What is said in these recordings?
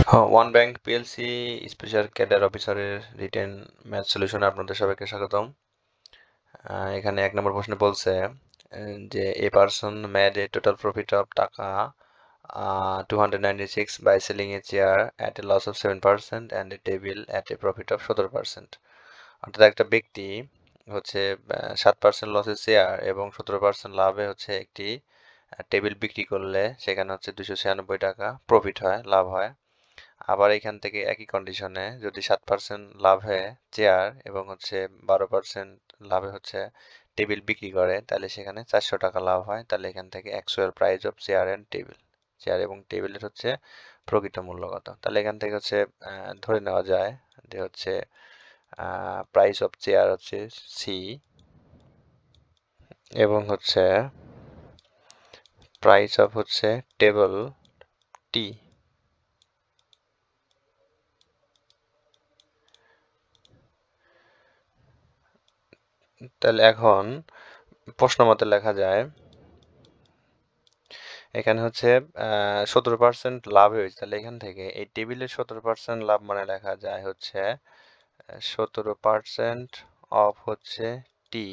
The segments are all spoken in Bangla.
One bank PLC special cadre অফিসারের রিটেন ম্যাথ সলিউশনে আপনাদের সবাইকে স্বাগতম। এখানে 1 নম্বর প্রশ্নে বলছে যে a person made a total profit of টাকা 296 by selling a chair at a loss of 7% and a table at a profit of 17%। অর্থাৎ একটা ব্যক্তি হচ্ছে 7% লসে চেয়ার এবং 17% লাভে হচ্ছে একটি টেবিল বিক্রি করলে সেখানে হচ্ছে 296 টাকা প্রফিট হয়, লাভ হয়। আবার এখান থেকে একই কন্ডিশনে যদি 7% লাভে চেয়ার এবং হচ্ছে 12% লাভে হচ্ছে টেবিল বিক্রি করে তাহলে সেখানে 400 টাকা লাভ হয়। তাহলে এখান থেকে actual price of chair and table, chair এবং টেবিলের হচ্ছে প্রকৃত মূল্য কত। তাহলে এখান থেকে হচ্ছে ধরে নেওয়া যায় যে হচ্ছে প্রাইস অফ চেয়ার হচ্ছে সি এবং হচ্ছে প্রাইস অফ হচ্ছে টেবিল টি। তাহলে এখন প্রশ্ন মতে লেখা যায় এখানে হচ্ছে 17% লাভ হয়েছে। তাহলে এখান থেকে এই টেবিলের 17% লাভ মানে লেখা যায় হচ্ছে 17% অফ হচ্ছে টি,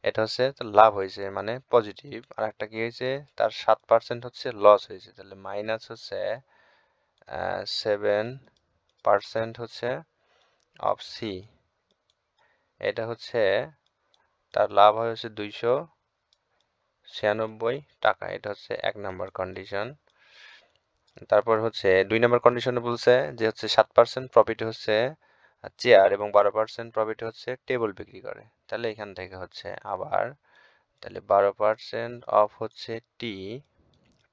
এটা হচ্ছে লাভ হয়েছে মানে পজিটিভ। আর একটা কি হয়েছে, তার 7% হচ্ছে লস হয়েছে। তাহলে মাইনাস হচ্ছে 7% হচ্ছে অফ সি, এটা হচ্ছে তার লাভ হয়েছে 296 টাকা। এটা হচ্ছে 1 নম্বর কন্ডিশন। তারপর হচ্ছে 2 নম্বর কন্ডিশনে বলছে যে হচ্ছে 7% প্রফিট হচ্ছে চেয়ার এবং 12% প্রফিট হচ্ছে টেবিল বিক্রি করে। তাহলে এখান থেকে হচ্ছে আবার তাহলে 12% অফ হচ্ছে টি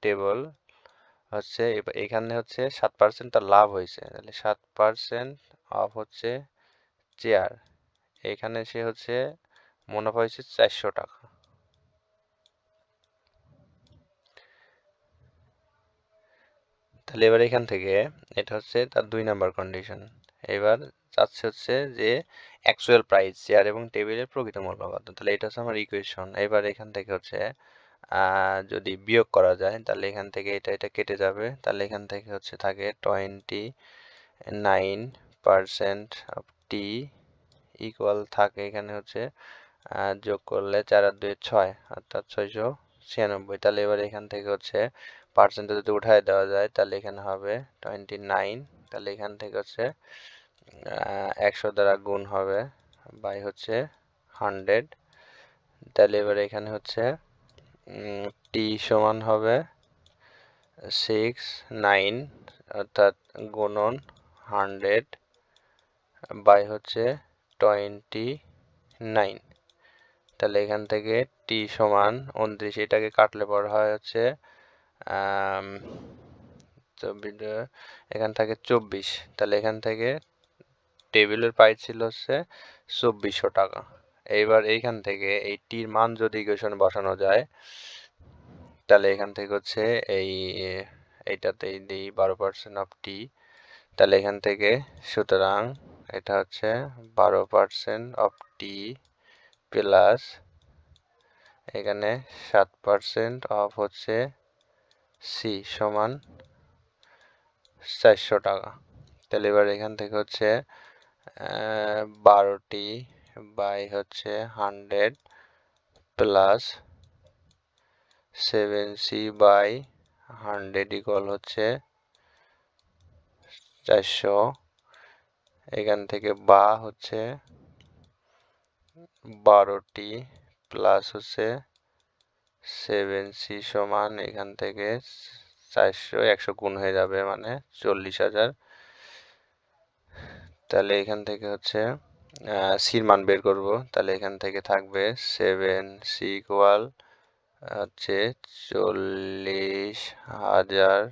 টেবিল হচ্ছে এখানে হচ্ছে 7% তার লাভ হয়েছে। তাহলে 7% অফ হচ্ছে চেয়ার, এখানে সে হচ্ছে মুনাফা হয়েছে 400 টাকা। তাহলে এবার এখান থেকে এটা হচ্ছে তার 2 নাম্বার কন্ডিশন। এবার চাচ্ছে হচ্ছে যে অ্যাকচুয়াল প্রাইস চেয়ার এবং টেবিলের প্রকৃত মূল্য কত। তাহলে এটা হচ্ছে আমার ইকুয়েশন। এবার এখান থেকে হচ্ছে যদি বিয়োগ করা যায় তাহলে এখান থেকে এটা কেটে যাবে। তাহলে এখান থেকে হচ্ছে থাকে 29% অফ টি ইকুয়াল থাকে এখানে হচ্ছে যোগ করলে 4 আর 2 6 অর্থাৎ 696। তাহলে এবার এখান থেকে হচ্ছে পার্সেন্টে যদি উঠায় দেওয়া যায় তাহলে এখানে হবে 29। তাহলে এখান থেকে হচ্ছে 100 দ্বারা গুণ হবে বাই হচ্ছে 100। তাহলে এবার এখানে হচ্ছে টি সমান হবে 69 অর্থাৎ গুণন 100 বাই হচ্ছে 29। তাহলে এখান থেকে টি সমান 29, এটাকে কাটলে পর হয় হচ্ছে এখান থেকে 24। তাহলে এখান থেকে টেবিলের প্রাইস ছিল হচ্ছে 2400 টাকা। এইবার এইখান থেকে এই টির মান যদি ইকুয়েশনে বসানো যায় তাহলে এখান থেকে হচ্ছে এইটাতেই দিই 12% অফ টি। তাহলে এখান থেকে সুতরাং এটা হচ্ছে 12% অফ টি প্লাস এখানে 7% অফ হচ্ছে সি সমান 400 টাকা। তাহলে এবার এখান থেকে হচ্ছে 12টি বাই হচ্ছে 100 প্লাস 7c বাই 100 ইকুয়াল হচ্ছে 400। এখান থেকে বা হচ্ছে 12টি প্লাস হচ্ছে 7c সমান এখান থেকে 400, 100 গুণ হয়ে যাবে মানে 40,000। তাহলে এখান থেকে হচ্ছে সির মান বের করব। তাহলে এখান থেকে থাকবে 7c ইকুয়াল হচ্ছে 40,000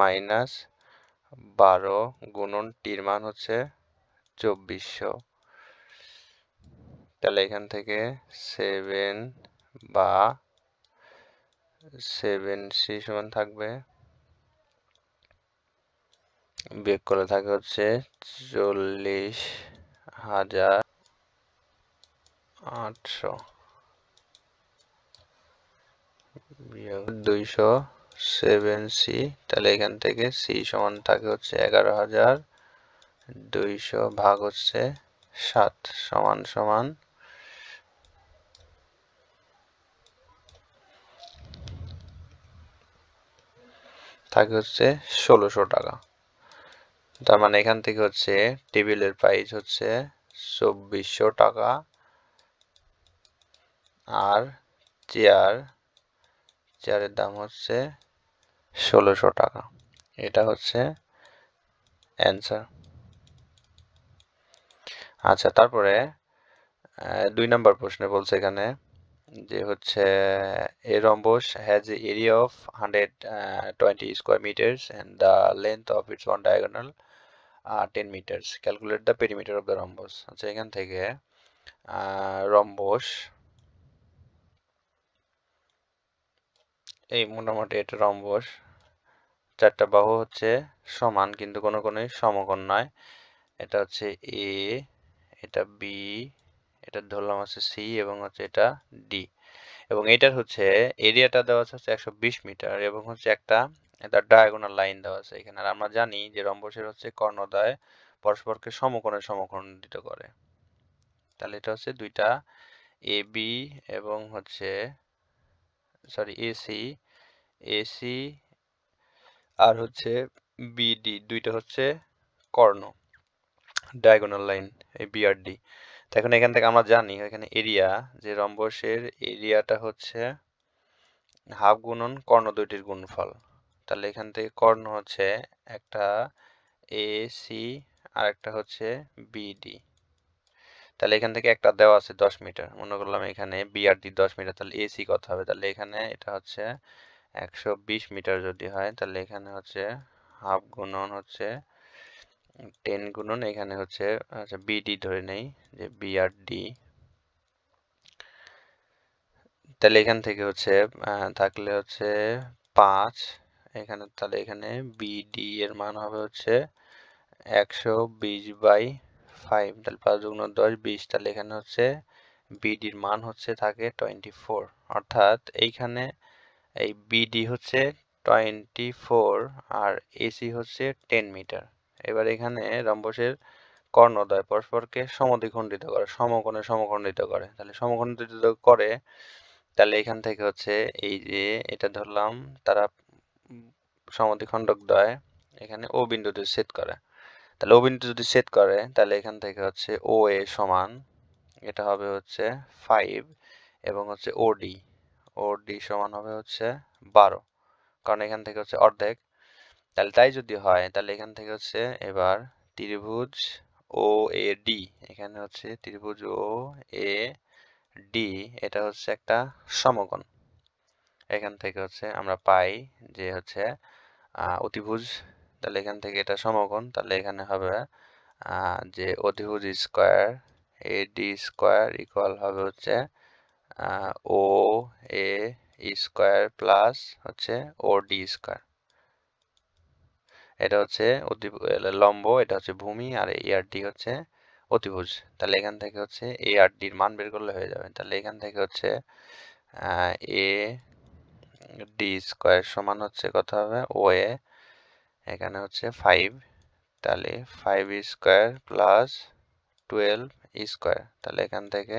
মাইনাস 12 গুণন টির মান হচ্ছে 2400। তাহলে এখান থেকে 7 বা 7c সমান থাকবে বিয়োগ করলে থাকে হচ্ছে 40,800 বিয়োগ 296। 7c, তাহলে এখান থেকে c সমান থাকে হচ্ছে 11,200 ভাগ হচ্ছে 7 সমান সমান থাকে হচ্ছে 1600 টাকা। তার মানে এখান থেকে হচ্ছে টেবিলের প্রাইস হচ্ছে 2400 টাকা আর চেয়ারের দাম হচ্ছে 1600 টাকা। এটা হচ্ছে অ্যান্সার। আচ্ছা, তারপরে 2 নম্বর প্রশ্নে বলছে এখানে যে হচ্ছে a rhombus has an area of 120 square meters and the length of its one diagonal 10 meters. Calculate the perimeter of the rhombus. আচ্ছা, এখান থেকে রম্বস, এই মোটামুটি এটা রম্বস, চারটা বাহু হচ্ছে সমান কিন্তু কোনো কোনোই সমকোণ নয়। এটা হচ্ছে এ, এটা বি, এটা ধরলাম হচ্ছে সি এবং হচ্ছে এটা ডি। এবং এটার হচ্ছে এরিয়াটা দেওয়া আছে হচ্ছে 120 মিটার এবং হচ্ছে একটা এটা ডায়াগোনাল লাইন দেওয়া আছে এখানে। আর আমরা জানি যে রম্বসের হচ্ছে কর্ণদ্বয় পরস্পরকে সমকোণে সমকোণিত করে। তাহলে এটা হচ্ছে দুইটা এ বি এবং হচ্ছে এসি আর হচ্ছে বিডি, দুইটা হচ্ছে কর্ণ, ডায়াগোনাল লাইন, এই বি আর ডি। তো এখন এখান থেকে আমরা জানি এখানে এরিয়া, যে রম্বসের এরিয়াটা হচ্ছে হাফ গুণন কর্ণ দুইটির গুণফল। তাহলে এখান থেকে কর্ণ হচ্ছে একটা এ সি আর একটা হচ্ছে বিডি। তাহলে এখান থেকে একটা দেওয়া আছে 10 মিটার, মনে করলাম এখানে বিআরডি 10 মিটার, তাহলে এসি কত হবে? তাহলে এখানে এটা হচ্ছে 120 মিটার যদি হয়, তাহলে এখানে হচ্ছে হাফ গুণন হচ্ছে 10 গুণন এখানে হচ্ছে আচ্ছা বিডি ধরে নেই যে বিআরডি। তাহলে এখান থেকে হচ্ছে থাকলে হচ্ছে 5 এখানে, তাহলে এখানে বিডি এর মান হবে হচ্ছে 120/5, তাহলে 5 দুগুণ 10 20, তাহলে এখানে হচ্ছে বিডির মান হচ্ছে থাকে 24, অর্থাৎ এইখানে এই বিডি হচ্ছে 24 আর এসি হচ্ছে 10 মিটার। এবার এখানে রম্বসের কর্ণদ্বয় পরস্পরকে সমদ্বিখণ্ডিত করে, সমকোণে সমখণ্ডিত করে। তাহলে সমখণ্ডিত করে, তাহলে এখান থেকে হচ্ছে এই যে এটা ধরলাম তারা সমদ্বিখণ্ডক দ্বয় এখানে ও বিন্দুতে ছেদ করে। তাহলে ও বিন্দু যদি ছেদ করে তাহলে এখান থেকে হচ্ছে ও এ সমান এটা হবে হচ্ছে 5 এবং হচ্ছে ওডি সমান হবে হচ্ছে 12, কারণ এখান থেকে হচ্ছে অর্ধেক। তাহলে তাই যদি হয় তাহলে এখান থেকে হচ্ছে এবার ত্রিভুজ ও এ ডি, এখানে হচ্ছে ত্রিভুজ ও এ ডি এটা হচ্ছে একটা সমকোণ। এখান থেকে হচ্ছে আমরা পাই যে হচ্ছে অতিভুজ, তাহলে এখান থেকে এটা সমকোণ, তাহলে এখানে হবে যে অতিভুজ square A D square equal হবে হচ্ছে ও এ স্কোয়ার প্লাস হচ্ছে ও ডি স্কোয়ার। এটা হচ্ছে লম্ব, এটা হচ্ছে ভূমি, আর এ আর ডি হচ্ছে অতিভুজ। তাহলে এখান থেকে হচ্ছে এ আর ডির মান বের করলে হয়ে যাবে। তাহলে এখান থেকে হচ্ছে এ ডি স্কোয়ার সমান হচ্ছে কত হবে ও এ, এখানে হচ্ছে 5, তাহলে 5 স্কোয়ার প্লাস 12 স্কোয়ার, তাহলে এখান থেকে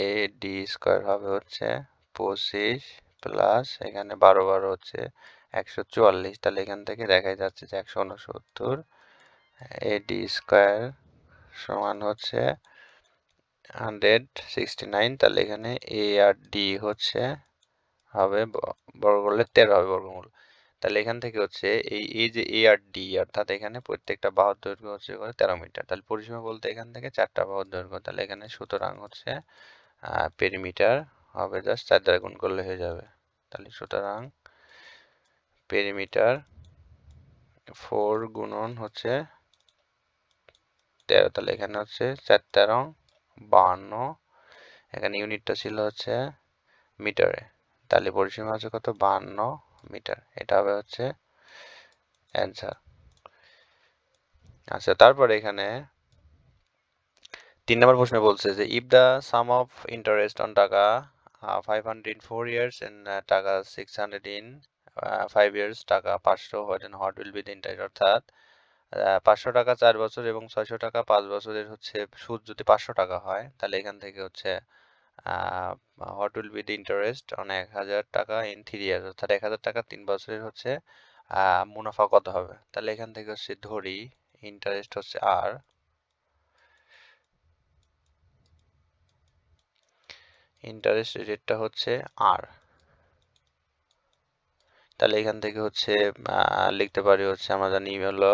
এ ডি স্কোয়ার হবে হচ্ছে 25 প্লাস এখানে 12 হচ্ছে 144, তাহলে এখান থেকে দেখা যাচ্ছে যে 169 এ ডি স্কোয়ার সমান হচ্ছে 169, তাহলে এখানে এ আর ডি হচ্ছে হবে বর্গ করলে 13 হবে বর্গমূল। তাহলে এখান থেকে হচ্ছে এই যে এ আর ডি, অর্থাৎ এখানে প্রত্যেকটা বাহুর দৈর্ঘ্য হচ্ছে করে 13 মিটার। তাহলে পরিসীমা বলতে এখান থেকে 4টা বাহুর দৈর্ঘ্য, তাহলে এখানে সুতরাং হচ্ছে পেরিমিটার হবে জাস্ট 4 দ্বারা গুণ করলে হয়ে যাবে। তাহলে সুতরাং পেরিমিটার 4 গুণন হচ্ছে 13, তাহলে এখানে হচ্ছে 4 13 52, এখানে ইউনিটটা ছিল হচ্ছে মিটারে, তাহলে পরিসীমা হচ্ছে কত 52 মিটার। এটা হবে হচ্ছে অ্যান্সার। আচ্ছা, তারপরে এখানে 3 নম্বর প্রশ্নে বলছে যে if the some of interest on টাকা 500 in 4 years and টাকা 600 in 5 years টাকা 500 what will be the interest, অর্থাৎ 500 টাকা 4 বছর এবং 600 টাকা 5 বছরের হচ্ছে সুদ যদি 500 টাকা হয় তাহলে এখান থেকে হচ্ছে what will be the interest on 1000 টাকা in 3 years, অর্থাৎ 1000 টাকা 3 বছরের হচ্ছে মুনাফা কত হবে। তাহলে এখান থেকে হচ্ছে ধরি ইন্টারেস্ট হচ্ছে আর, ইন্টারেস্ট রেটটা হচ্ছে আর। তাহলে এখান থেকে হচ্ছে লিখতে পারি হচ্ছে আমরা জানি হলো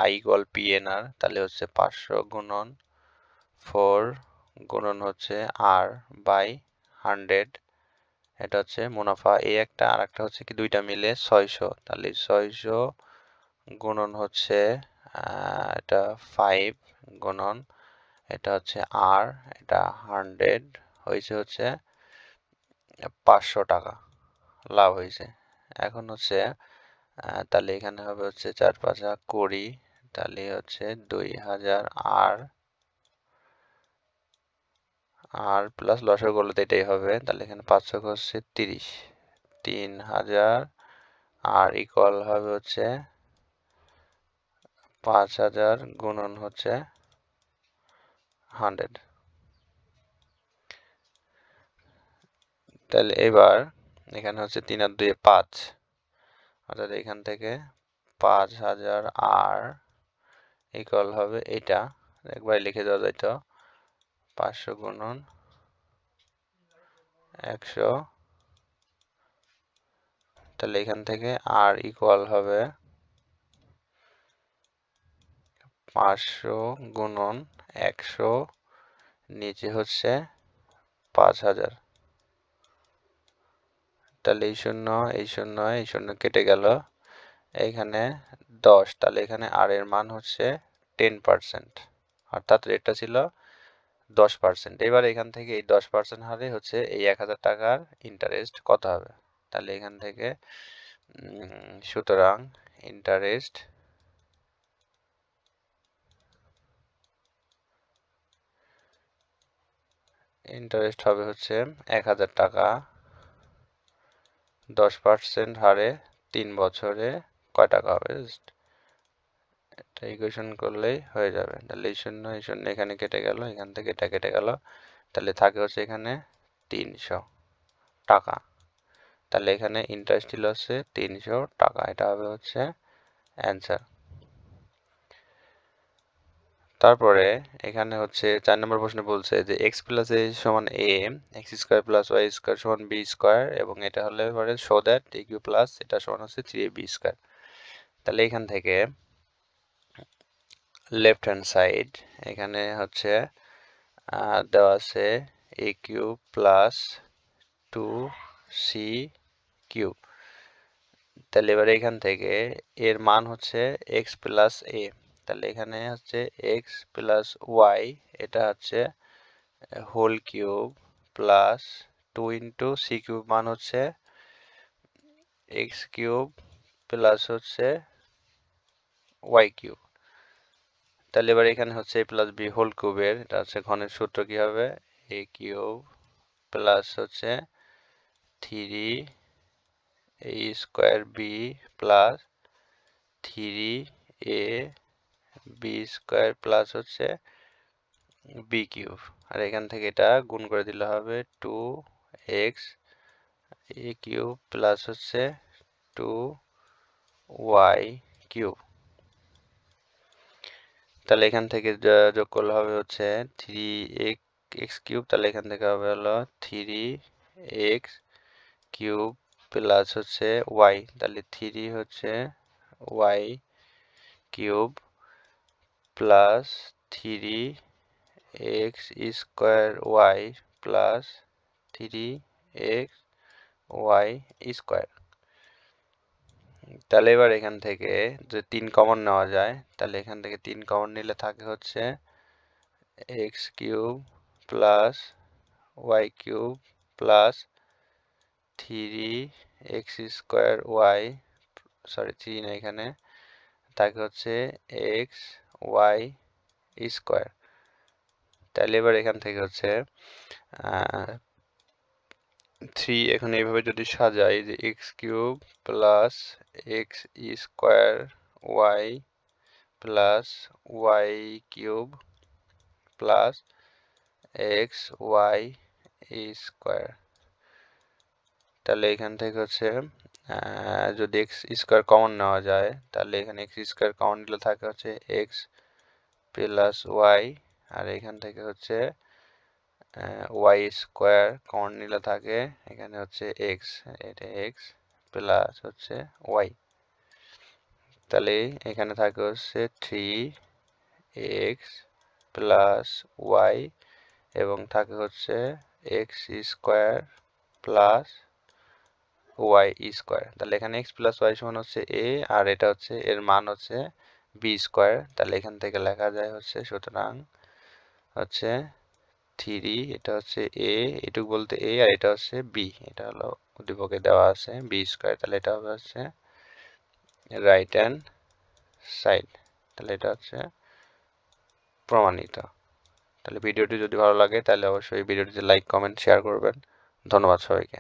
আই ইকুয়াল পি এন আর, তাহলে হচ্ছে 500 গুণন 4 গুণন হচ্ছে আর বাই 100, এটা হচ্ছে মুনাফা এই একটা, আর একটা হচ্ছে কি দুইটা মিলে 600, তাহলে 600 গুণন হচ্ছে এটা 5 গুণন এটা হচ্ছে আর, এটা 100 হয়েছে হচ্ছে 500 টাকা লাভ হয়েছে। এখন হচ্ছে তাহলে এখানে হবে হচ্ছে 4 5 20, তাহলে হচ্ছে 2000 আর প্লাস লসের করলে তো এটাই হবে, তাহলে এখানে 500 হচ্ছে 30, 3000 আর ইকুয়াল হবে হচ্ছে 5000 গুণন হচ্ছে 100। তাহলে এবার এখানে হচ্ছে 3 আর 2 5, অর্থাৎ এখান থেকে 5000 আর ইকুয়াল হবে এটা, একবার লিখে দেওয়া যায় তো 500 গুণন 100, তাহলে এখান থেকে আর ইকুয়াল হবে 500 গুণন 100 নিচে হচ্ছে 5000, তাহলে এই শূন্য এই শূন্য এই শূন্য কেটে গেল, এইখানে 10, তাহলে এখানে আর এর মান হচ্ছে 10%, অর্থাৎ রেটটা ছিল 10%। এবার এখান থেকে এই 10% হারে হচ্ছে এই 1000 টাকার ইন্টারেস্ট কত হবে। তাহলে এখান থেকে সুতরাং ইন্টারেস্ট হবে হচ্ছে 1000 টাকা 10% হারে 3 বছরে কয় টাকা হবে, এটা ইকুয়েশন করলেই হয়ে যাবে। তাহলে এই শূন্য এখানে কেটে গেল, এখান থেকে এটা কেটে গেল, তাহলে থাকে হচ্ছে এখানে 300 টাকা। তাহলে এখানে ইন্টারেস্ট ছিল হচ্ছে 300 টাকা, এটা হবে হচ্ছে অ্যান্সার। তারপরে এখানে হচ্ছে 4 নম্বর প্রশ্নে বলছে যে x প্লাস a সমান a, x square plus y square সমান b স্কয়ার, এবং এটা হলে পরে show that a cube plus এটা সমান হচ্ছে 3ab স্কয়ার। তাহলে এখান থেকে লেফট হ্যান্ড সাইড এখানে হচ্ছে দেওয়া আছে a cube plus 2c cube. তাহলে এবার এখান থেকে এর মান হচ্ছে x প্লাস a, তাহলে এখানে হচ্ছে x প্লাস y, এটা হচ্ছে whole cube plus 2 into c cube মান হচ্ছে x কিউব প্লাস হচ্ছে y কিউব। তাহলে এবার এখানে হচ্ছে a প্লাস b হোল কিউবের, এটা হচ্ছে ঘনের সূত্র কি হবে a কিউব প্লাস হচ্ছে 3a square b plus 3ab square plus হচ্ছে b কিউব, আর এখান থেকে এটা গুণ করে দিলে হবে 2x a কিউব প্লাস হচ্ছে 2y কিউব। তাহলে এখান থেকে যোগ করলে হবে হচ্ছে 3x কিউব, তাহলে এখান থেকে হবে হলো 3x কিউব প্লাস হচ্ছে y, তাহলে 3 হচ্ছে y cube plus 3x square y plus 3x y square. তাহলে এবার এখান থেকে যদি 3 কমন নেওয়া যায়, তাহলে এখান থেকে 3 কমন নিলে থাকে হচ্ছে x cube plus y cube plus 3x square y, sorry 3 না, এখানে থাকে হচ্ছে x y স্কয়ার। তাহলে এবার এখান থেকে হচ্ছে 3 এখন এইভাবে যদি সাজাই যে x cube plus x square y plus y cube plus x y square, তাহলে এখান থেকে হচ্ছে যদি এক্স স্কোয়ার কমন নেওয়া যায় তাহলে এখানে এক্স স্কোয়ার কমন নিলে থাকে হচ্ছে এক্স প্লাস ওয়াই, আর এখান থেকে হচ্ছে ওয়াই স্কোয়ার কমন নিলে থাকে এখানে হচ্ছে এক্স, এটা এক্স প্লাস হচ্ছে ওয়াই, তাহলে এখানে থাকে হচ্ছে 3x প্লাস ওয়াই এবং থাকে হচ্ছে x square plus y square, তাহলে এখানে এক্স প্লাস ওয়াই সমান হচ্ছে এ আর এটা হচ্ছে এর মান হচ্ছে বি স্কোয়ার, তাহলে এখান থেকে লেখা যায় হচ্ছে সুতরাং হচ্ছে 3 এটা হচ্ছে এ, এটুকু বলতে এ আর এটা হচ্ছে বি, এটা হলো উদ্দীপকে দেওয়া আছে বি স্কোয়ার, তাহলে এটা হবে হচ্ছে রাইট হ্যান্ড সাইড, তাহলে এটা হচ্ছে প্রমাণিত। তাহলে ভিডিওটি যদি ভালো লাগে তাহলে অবশ্যই ভিডিওটিতে লাইক কমেন্ট শেয়ার করবেন। ধন্যবাদ সবাইকে।